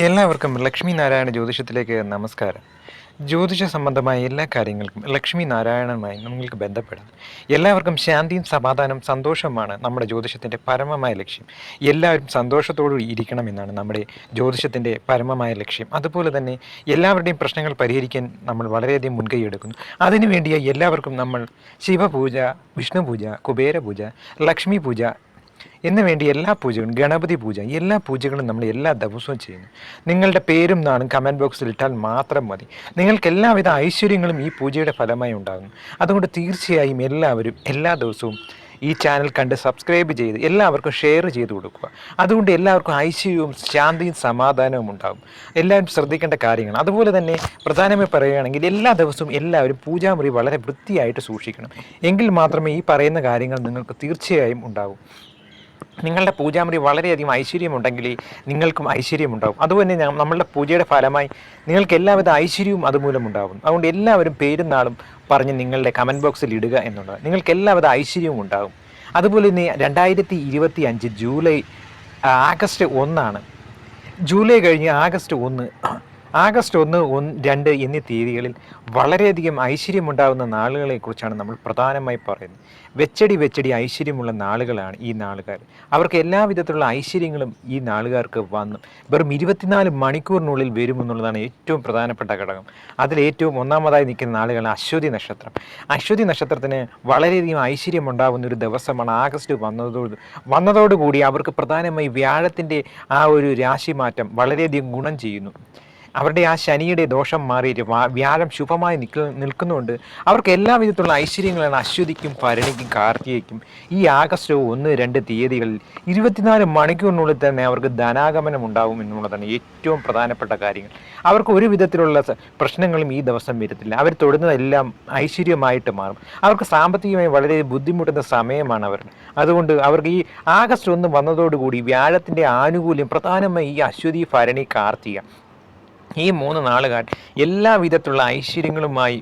എല്ലാവർക്കും ലക്ഷ്മി നാരായണ ജ്യോതിഷത്തിലേക്ക് നമസ്കാരം. ജ്യോതിഷ സംബന്ധമായ എല്ലാ കാര്യങ്ങൾക്കും ലക്ഷ്മി നാരായണനുമായി നിങ്ങൾക്ക് ബന്ധപ്പെടാം. എല്ലാവർക്കും ശാന്തിയും സമാധാനം സന്തോഷവുമാണ് നമ്മുടെ ജ്യോതിഷത്തിൻ്റെ പരമമായ ലക്ഷ്യം. എല്ലാവരും സന്തോഷത്തോടു ഇരിക്കണമെന്നാണ് നമ്മുടെ ജ്യോതിഷത്തിൻ്റെ പരമമായ ലക്ഷ്യം. അതുപോലെ തന്നെ എല്ലാവരുടെയും പ്രശ്നങ്ങൾ പരിഹരിക്കാൻ നമ്മൾ വളരെയധികം മുൻകൈ എടുക്കുന്നു. അതിനുവേണ്ടി എല്ലാവർക്കും നമ്മൾ ശിവപൂജ, വിഷ്ണു പൂജ, കുബേര പൂജ, ലക്ഷ്മി പൂജ എന്ന് വേണ്ടി എല്ലാ പൂജകളും, ഗണപതി പൂജ, എല്ലാ പൂജകളും നമ്മൾ എല്ലാ ദിവസവും ചെയ്യുന്നു. നിങ്ങളുടെ പേരും നാളും കമൻറ്റ് ബോക്സിൽ ഇട്ടാൽ മാത്രം മതി. നിങ്ങൾക്ക് എല്ലാവിധ ഐശ്വര്യങ്ങളും ഈ പൂജയുടെ ഫലമായി ഉണ്ടാകും. അതുകൊണ്ട് തീർച്ചയായും എല്ലാവരും എല്ലാ ദിവസവും ഈ ചാനൽ കണ്ട് സബ്സ്ക്രൈബ് ചെയ്ത് എല്ലാവർക്കും ഷെയർ ചെയ്ത് കൊടുക്കുക. അതുകൊണ്ട് എല്ലാവർക്കും ഐശ്വര്യവും ശാന്തിയും സമാധാനവും ഉണ്ടാകും. എല്ലാവരും ശ്രദ്ധിക്കേണ്ട കാര്യങ്ങൾ. അതുപോലെ തന്നെ പ്രധാനമായി പറയുകയാണെങ്കിൽ എല്ലാ ദിവസവും എല്ലാവരും പൂജാമുറി വളരെ വൃത്തിയായിട്ട് സൂക്ഷിക്കണം. എങ്കിൽ മാത്രമേ ഈ പറയുന്ന കാര്യങ്ങൾ നിങ്ങൾക്ക് തീർച്ചയായും ഉണ്ടാകും. നിങ്ങളുടെ പൂജാമുറി വളരെയധികം ഐശ്വര്യമുണ്ടെങ്കിൽ നിങ്ങൾക്കും ഐശ്വര്യമുണ്ടാകും. അതുപോലെ നമ്മളുടെ പൂജയുടെ ഫലമായി നിങ്ങൾക്ക് എല്ലാവിധ ഐശ്വര്യവും അതുമൂലം ഉണ്ടാകും. അതുകൊണ്ട് എല്ലാവരും പേരും നാളും പറഞ്ഞ് നിങ്ങളുടെ കമൻറ്റ് ബോക്സിൽ ഇടുക എന്നുള്ളത്. നിങ്ങൾക്ക് എല്ലാവിധ ഐശ്വര്യവും ഉണ്ടാകും. അതുപോലെ തന്നെ 2025 ആഗസ്റ്റ് 1 ജൂലൈ കഴിഞ്ഞ് ആഗസ്റ്റ് 1, ആഗസ്റ്റ് 1, 2 എന്നീ തീയതികളിൽ വളരെയധികം ഐശ്വര്യമുണ്ടാകുന്ന നാളുകളെക്കുറിച്ചാണ് നമ്മൾ പ്രധാനമായി പറയുന്നത്. വെച്ചടി ഐശ്വര്യമുള്ള നാളുകളാണ് ഈ നാളുകാർ. അവർക്ക് എല്ലാവിധത്തിലുള്ള ഐശ്വര്യങ്ങളും ഈ നാളുകാർക്ക് വന്നു വെറും 24 മണിക്കൂറിനുള്ളിൽ വരുമെന്നുള്ളതാണ് ഏറ്റവും പ്രധാനപ്പെട്ട ഘടകം. അതിൽ ഏറ്റവും ഒന്നാമതായി നിൽക്കുന്ന നാളുകളാണ് അശ്വതി നക്ഷത്രം. അശ്വതി നക്ഷത്രത്തിന് വളരെയധികം ഐശ്വര്യമുണ്ടാകുന്ന ഒരു ദിവസമാണ് ആഗസ്റ്റ് വന്നതോടുകൂടി. അവർക്ക് പ്രധാനമായി വ്യാഴത്തിൻ്റെ ആ ഒരു രാശിമാറ്റം വളരെയധികം ഗുണം ചെയ്യുന്നു. അവരുടെ ആ ശനിയുടെ ദോഷം മാറിയിട്ട് വ്യാഴം ശുഭമായി നിൽക്കുന്നുണ്ട്. അവർക്ക് എല്ലാവിധത്തിലുള്ള ഐശ്വര്യങ്ങളാണ് അശ്വതിക്കും ഭരണിക്കും കാർത്തികയ്ക്കും ഈ ആഗസ്റ്റ് 1, 2 തീയതികളിൽ 24 മണിക്കൂറിനുള്ളിൽ തന്നെ അവർക്ക് ധനാഗമനം ഉണ്ടാകും എന്നുള്ളതാണ് ഏറ്റവും പ്രധാനപ്പെട്ട കാര്യങ്ങൾ. അവർക്ക് ഒരു വിധത്തിലുള്ള പ്രശ്നങ്ങളും ഈ ദിവസം വരത്തില്ല. അവർ തൊടുന്നതെല്ലാം ഐശ്വര്യമായിട്ട് മാറും. അവർക്ക് സാമ്പത്തികമായി വളരെ ബുദ്ധിമുട്ടുന്ന സമയമാണ് അവർ. അതുകൊണ്ട് അവർക്ക് ഈ ആഗസ്റ്റ് 1 വന്നതോടുകൂടി വ്യാഴത്തിൻ്റെ ആനുകൂല്യം പ്രധാനമായി ഈ അശ്വതി, ഭരണി, കാർത്തിക ഈ 3 നാളുകാർ എല്ലാ വിധത്തിലുള്ള ഐശ്വര്യങ്ങളുമായി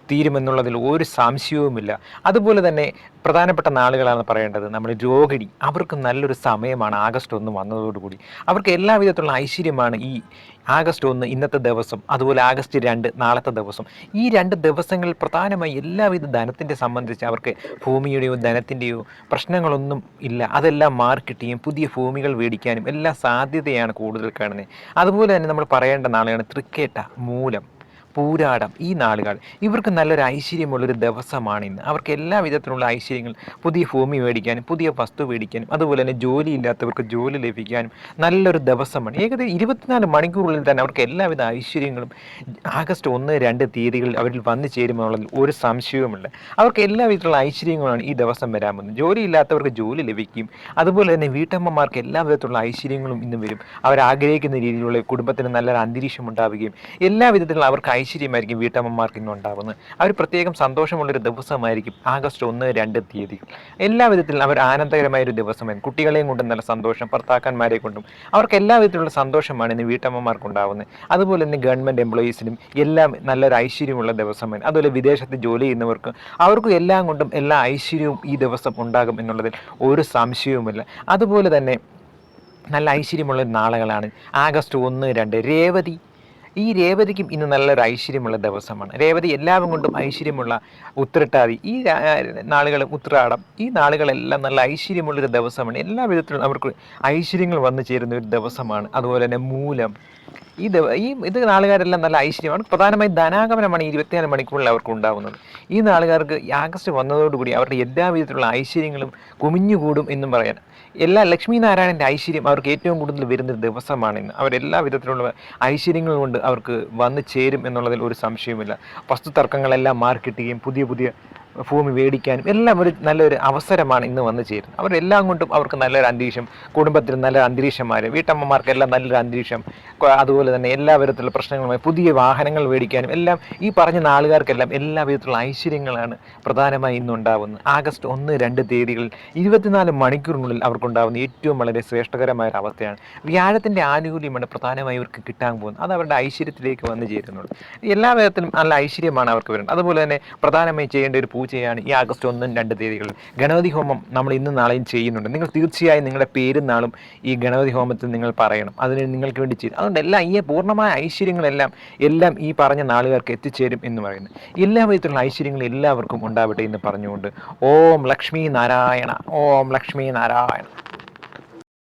തീരുമെന്നുള്ളതിൽ ഒരു സംശയവുമില്ല. അതുപോലെ തന്നെ പ്രധാനപ്പെട്ട നാളുകളാണ് പറയേണ്ടത് നമ്മൾ രോഹിണി. അവർക്ക് നല്ലൊരു സമയമാണ് ആഗസ്റ്റ് 1 വന്നതോടുകൂടി. അവർക്ക് എല്ലാവിധത്തിലുള്ള ഐശ്വര്യമാണ് ഈ ആഗസ്റ്റ് 1 ഇന്നത്തെ ദിവസം, അതുപോലെ ആഗസ്റ്റ് 2 നാളത്തെ ദിവസം. ഈ 2 ദിവസങ്ങളിൽ പ്രധാനമായി എല്ലാവിധ ധനത്തിൻ്റെ സംബന്ധിച്ച് അവർക്ക് ഭൂമിയുടെയോ ധനത്തിൻ്റെയോ പ്രശ്നങ്ങളൊന്നും ഇല്ല. അതെല്ലാം മാർക്കിട്ടുകയും പുതിയ ഭൂമികൾ മേടിക്കാനും എല്ലാ സാധ്യതയാണ് കൂടുതൽ കാണുന്നത്. അതുപോലെ തന്നെ നമ്മൾ പറയേണ്ട നാളുകളാണ് തൃക്കേട്ട, മൂലം, പൂരാടം. ഈ നാളുകൾ ഇവർക്ക് നല്ലൊരു ഐശ്വര്യമുള്ളൊരു ദിവസമാണ് ഇന്ന്. അവർക്ക് എല്ലാ വിധത്തിലുള്ള ഐശ്വര്യങ്ങൾ, പുതിയ ഭൂമി മേടിക്കാനും പുതിയ വസ്തു മേടിക്കാനും അതുപോലെ തന്നെ ജോലി ഇല്ലാത്തവർക്ക് ജോലി ലഭിക്കാനും നല്ലൊരു ദിവസമാണ്. ഏകദേശം 24 മണിക്കൂറിൽ തന്നെ അവർക്ക് എല്ലാവിധ ഐശ്വര്യങ്ങളും ആഗസ്റ്റ് 1, 2 തീയതികളിൽ അവരിൽ വന്നു ചേരുമെന്നുള്ളതിൽ ഒരു സംശയവുമില്ല. അവർക്ക് എല്ലാ വിധത്തിലുള്ള ഐശ്വര്യങ്ങളാണ് ഈ ദിവസം വരാൻ പോകുന്നത്. ജോലി ഇല്ലാത്തവർക്ക് ജോലി ലഭിക്കും. അതുപോലെ തന്നെ വീട്ടമ്മമാർക്ക് എല്ലാ വിധത്തിലുള്ള ഐശ്വര്യങ്ങളും ഇന്ന് വരും. അവരാഗ്രഹിക്കുന്ന രീതിയിലുള്ള കുടുംബത്തിന് നല്ലൊരു അന്തരീക്ഷം ഉണ്ടാവുകയും എല്ലാ വിധത്തിലുള്ള അവർക്ക് ഐശ്വര്യമായിരിക്കും വീട്ടമ്മമാർക്ക് ഇന്ന് ഉണ്ടാകുന്നത്. അവർ പ്രത്യേകം സന്തോഷമുള്ളൊരു ദിവസമായിരിക്കും ആഗസ്റ്റ് 1, 2 തീയതികൾ. എല്ലാ വിധത്തിലും അവർ ആനന്ദകരമായൊരു ദിവസമായിരിക്കും. കുട്ടികളെയും കൊണ്ടും നല്ല സന്തോഷം, ഭർത്താക്കന്മാരെ കൊണ്ടും അവർക്ക് എല്ലാ വിധത്തിലുള്ള സന്തോഷമാണ് ഇന്ന് വീട്ടമ്മമാർക്ക് ഉണ്ടാകുന്നത്. അതുപോലെ തന്നെ ഗവൺമെൻറ് എംപ്ലോയീസിനും എല്ലാം നല്ലൊരു ഐശ്വര്യമുള്ള ദിവസമാണ്. അതുപോലെ വിദേശത്ത് ജോലി ചെയ്യുന്നവർക്ക് അവർക്കും എല്ലാം കൊണ്ടും എല്ലാ ഐശ്വര്യവും ഈ ദിവസം ഉണ്ടാകും എന്നുള്ളതിൽ ഒരു സംശയവുമില്ല. അതുപോലെ തന്നെ നല്ല ഐശ്വര്യമുള്ള നാളുകളാണ് ആഗസ്റ്റ് 1, 2 രേവതി. ഈ രേവതിക്കും ഇന്ന് നല്ലൊരു ഐശ്വര്യമുള്ള ദിവസമാണ്. രേവതി എല്ലാവരും കൊണ്ടും ഐശ്വര്യമുള്ള ഉത്രട്ടാതി, ഈ നാളുകളും ഉത്രാടം, ഈ നാളുകളെല്ലാം നല്ല ഐശ്വര്യമുള്ളൊരു ദിവസമാണ്. എല്ലാ വിധത്തിലും അവർക്ക് ഐശ്വര്യങ്ങൾ വന്നു ചേരുന്ന ഒരു ദിവസമാണ്. അതുപോലെ തന്നെ മൂലം, ഇത് നാളുകാരെല്ലാം നല്ല ഐശ്വര്യമാണ്. പ്രധാനമായും ധനാഗമനമാണ് 24 മണിക്കൂറിൽ അവർക്ക് ഉണ്ടാകുന്നത്. ഈ നാളുകാർക്ക് ആഗസ്റ്റ് വന്നതോടുകൂടി അവരുടെ എല്ലാ വിധത്തിലുള്ള ഐശ്വര്യങ്ങളും കുമിഞ്ഞുകൂടും എന്നും പറയാൻ. എല്ലാ ലക്ഷ്മി നാരായണൻ്റെ ഐശ്വര്യം അവർക്ക് ഏറ്റവും കൂടുതൽ വരുന്നൊരു ദിവസമാണ് ഇന്ന്. അവരെല്ലാ വിധത്തിലുള്ള ഐശ്വര്യങ്ങൾ കൊണ്ട് അവർക്ക് വന്നു ചേരും എന്നുള്ളതിൽ ഒരു സംശയവുമില്ല. വസ്തുതർക്കങ്ങളെല്ലാം മാർക്കിട്ടുകയും പുതിയ ഭൂമി മേടിക്കാനും എല്ലാം ഒരു നല്ലൊരു അവസരമാണ് ഇന്ന് വന്നു ചേരുന്നത്. അവരെല്ലാം കൊണ്ടും അവർക്ക് നല്ലൊരു അന്തരീക്ഷം, കുടുംബത്തിൽ നല്ലൊരു അന്തരീക്ഷന്മാർ, വീട്ടമ്മമാർക്കെല്ലാം നല്ലൊരു അന്തരീക്ഷം, അതുപോലെ തന്നെ എല്ലാ വിധത്തിലുള്ള പ്രശ്നങ്ങളുമായി പുതിയ വാഹനങ്ങൾ മേടിക്കാനും എല്ലാം ഈ പറഞ്ഞ നാളുകാർക്കെല്ലാം എല്ലാ വിധത്തിലുള്ള ഐശ്വര്യങ്ങളാണ് പ്രധാനമായി ഇന്നുണ്ടാകുന്നത്. ആഗസ്റ്റ് 1, 2 തീയതികളിൽ 24 മണിക്കൂറിനുള്ളിൽ അവർക്കുണ്ടാകുന്ന ഏറ്റവും വളരെ ശ്രേഷ്ഠകരമായ ഒരു അവസ്ഥയാണ്. വ്യാഴത്തിൻ്റെ ആനുകൂല്യമാണ് പ്രധാനമായി ഇവർക്ക് കിട്ടാൻ പോകുന്നത്. അത് അവരുടെ ഐശ്വര്യത്തിലേക്ക് വന്നു ചേരുന്നുള്ളൂ. എല്ലാ വിധത്തിലും നല്ല ഐശ്വര്യമാണ് അവർക്ക് വരുന്നത്. അതുപോലെ തന്നെ പ്രധാനമായി ചെയ്യേണ്ട ഒരു പൂജ പൂജയാണ് ഈ ആഗസ്റ്റ് 1, 2 തീയതികളിൽ. ഗണപതി ഹോമം നമ്മൾ ഇന്നും നാളെയും ചെയ്യുന്നുണ്ട്. നിങ്ങൾ തീർച്ചയായും നിങ്ങളുടെ പേരും നാളും ഈ ഗണപതി ഹോമത്തിൽ നിങ്ങൾ പറയണം. അതിന് നിങ്ങൾക്ക് വേണ്ടി ചെയ്യും. അതുകൊണ്ട് ഈ പൂർണ്ണമായ ഐശ്വര്യങ്ങളെല്ലാം ഈ പറഞ്ഞ നാളുകാർക്ക് എത്തിച്ചേരും എന്ന് പറയുന്നു. എല്ലാ വിധത്തിലുള്ള ഐശ്വര്യങ്ങളും എല്ലാവർക്കും ഉണ്ടാവട്ടെ എന്ന് പറഞ്ഞുകൊണ്ട് ഓം ലക്ഷ്മി നാരായണ, ഓം ലക്ഷ്മി നാരായണ.